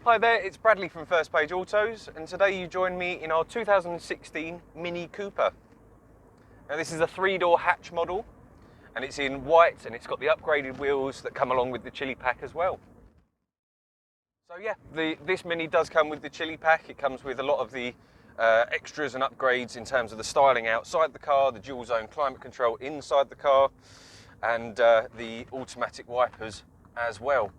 Hi there, it's Bradley from First Page Autos, and today you join me in our 2016 Mini Cooper. Now this is a 3-door hatch model, and it's in white, and it's got the upgraded wheels that come along with the chili pack as well. So yeah, this Mini does come with the chili pack. It comes with a lot of the extras and upgrades in terms of the styling outside the car, the dual zone climate control inside the car, and the automatic wipers as well.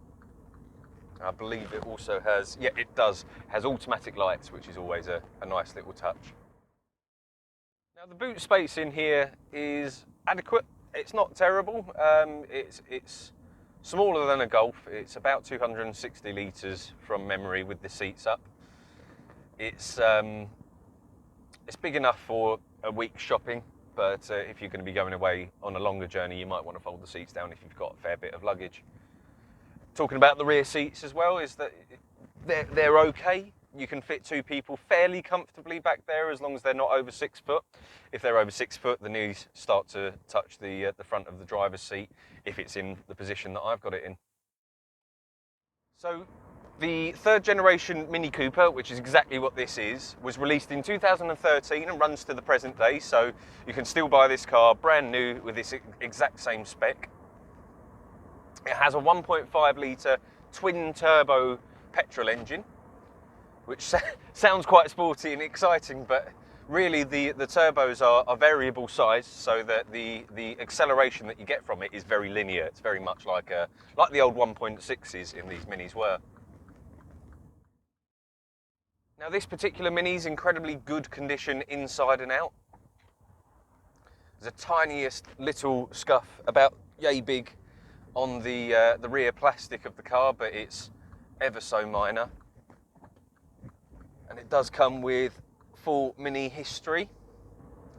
I believe it also has, yeah it does, has automatic lights, which is always a nice little touch. Now the boot space in here is adequate. It's not terrible. It's smaller than a Golf. It's about 260 litres from memory with the seats up. It's big enough for a week's shopping, but if you're going to be going away on a longer journey, you might want to fold the seats down if you've got a fair bit of luggage. Talking about the rear seats as well, is that they're okay. You can fit 2 people fairly comfortably back there as long as they're not over 6 foot. If they're over 6 foot, the knees start to touch the front of the driver's seat if it's in the position that I've got it in. So the 3rd generation Mini Cooper, which is exactly what this is, was released in 2013 and runs to the present day. So you can still buy this car brand new with this exact same spec. It has a 1.5 litre twin turbo petrol engine, which sounds quite sporty and exciting, but really the turbos are variable size, so that the acceleration that you get from it is very linear. It's very much like the old 1.6s in these Minis were. Now this particular Mini is incredibly good condition inside and out. There's a tiniest little scuff, about yay big, on the rear plastic of the car, but it's ever so minor. And it does come with full Mini history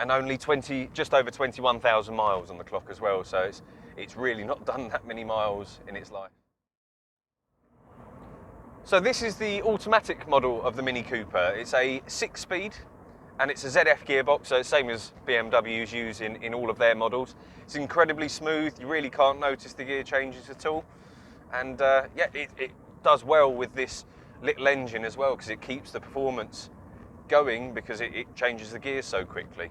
and only just over 21,000 miles on the clock as well, so it's really not done that many miles in its life. So this is the automatic model of the Mini Cooper. It's a 6-speed and it's a ZF gearbox, so it's the same as BMWs use in all of their models. It's incredibly smooth, you really can't notice the gear changes at all. And yeah, it does well with this little engine as well, because it keeps the performance going because it changes the gears so quickly.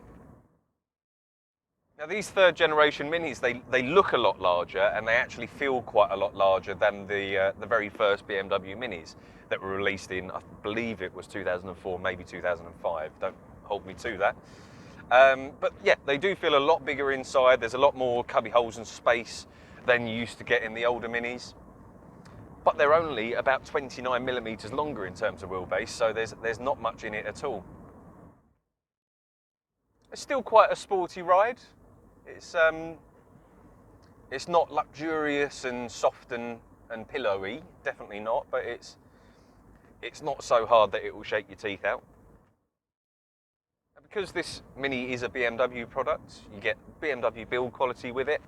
Now these 3rd generation Minis, they look a lot larger and they actually feel quite a lot larger than the very first BMW Minis that were released in, I believe it was 2004, maybe 2005, don't hold me to that. But yeah, they do feel a lot bigger inside. There's a lot more cubby holes and space than you used to get in the older Minis. But they're only about 29 millimeters longer in terms of wheelbase, so there's not much in it at all. It's still quite a sporty ride. It's not luxurious and soft and pillowy, definitely not, but it's not so hard that it will shake your teeth out. Because this Mini is a BMW product, you get BMW build quality with it,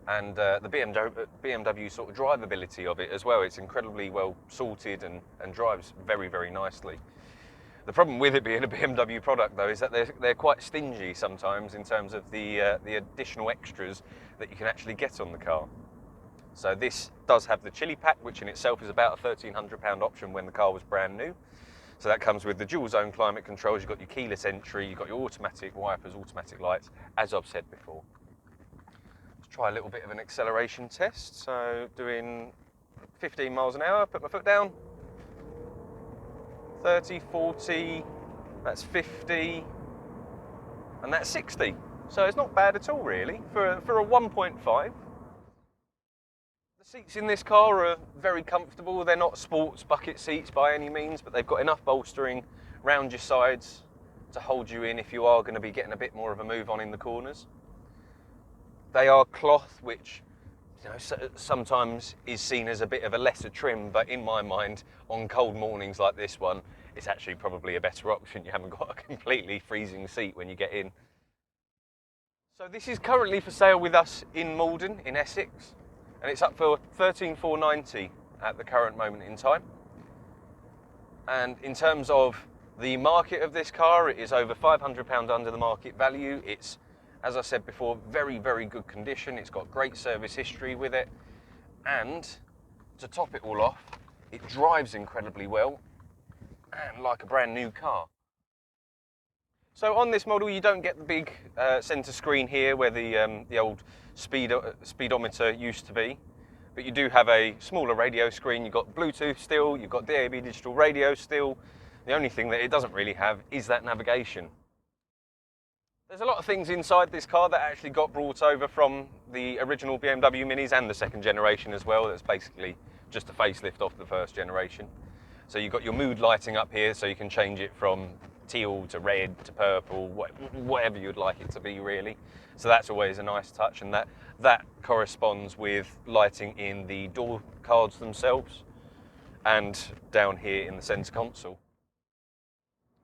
and the BMW sort of drivability of it as well. It's incredibly well sorted and drives very, very nicely. The problem with it being a BMW product though is that they're quite stingy sometimes in terms of the additional extras that you can actually get on the car. So this does have the chili pack, which in itself is about a £1,300 option when the car was brand new. So that comes with the dual zone climate controls, you've got your keyless entry, you've got your automatic wipers, automatic lights, as I've said before. Let's try a little bit of an acceleration test. So doing 15 miles an hour, put my foot down. 30, 40, that's 50, and that's 60. So it's not bad at all really for a 1.5. The seats in this car are very comfortable. They're not sports bucket seats by any means, but they've got enough bolstering round your sides to hold you in if you are going to be getting a bit more of a move on in the corners. They are cloth, which sometimes is seen as a bit of a lesser trim, but in my mind, on cold mornings like this one, it's actually probably a better option. You haven't got a completely freezing seat when you get in. So this is currently for sale with us in Malden, in Essex, and it's up for £13,490 at the current moment in time. And in terms of the market of this car, it is over £500 under the market value. It's, as I said before, very, very good condition. It's got great service history with it. And to top it all off, it drives incredibly well and like a brand new car. So on this model, you don't get the big centre screen here where the old speedometer used to be, but you do have a smaller radio screen. You've got Bluetooth still, you've got DAB digital radio still. The only thing that it doesn't really have is that navigation. There's a lot of things inside this car that actually got brought over from the original BMW Minis and the second generation as well. That's basically just a facelift off the first generation. So you've got your mood lighting up here, so you can change it from teal to red to purple, whatever you'd like it to be really. So that's always a nice touch, and that corresponds with lighting in the door cards themselves and down here in the centre console.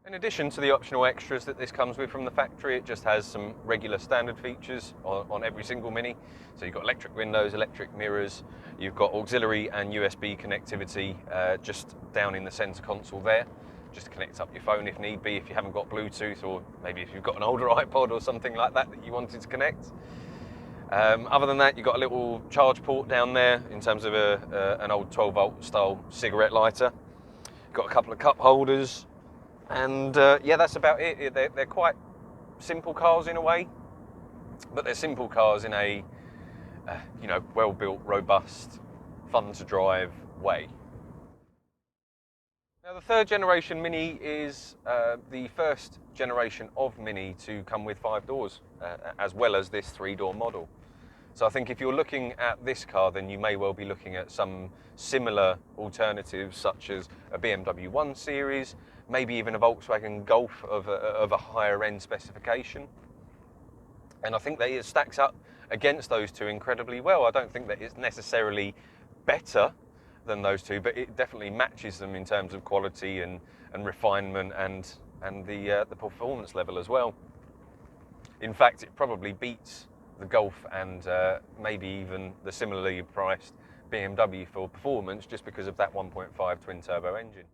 In addition to the optional extras that this comes with from the factory, it just has some regular standard features on every single Mini. So you've got electric windows, electric mirrors, you've got auxiliary and USB connectivity just down in the centre console there, just to connect up your phone if need be, if you haven't got Bluetooth, or maybe if you've got an older iPod or something like that you wanted to connect. Other than that, you've got a little charge port down there in terms of an old 12-volt style cigarette lighter. You've got a couple of cup holders. And yeah, that's about it. They're quite simple cars in a way, but they're simple cars in a well-built, robust, fun to drive way. Now, the third generation Mini is the first generation of Mini to come with 5 doors, as well as this 3-door model. So I think if you're looking at this car, then you may well be looking at some similar alternatives, such as a BMW 1 Series, maybe even a Volkswagen Golf of a higher end specification. And I think that it stacks up against those two incredibly well. I don't think that it's necessarily better than those two, but it definitely matches them in terms of quality and refinement and the performance level as well. In fact, it probably beats the Golf and maybe even the similarly priced BMW for performance, just because of that 1.5 twin turbo engine.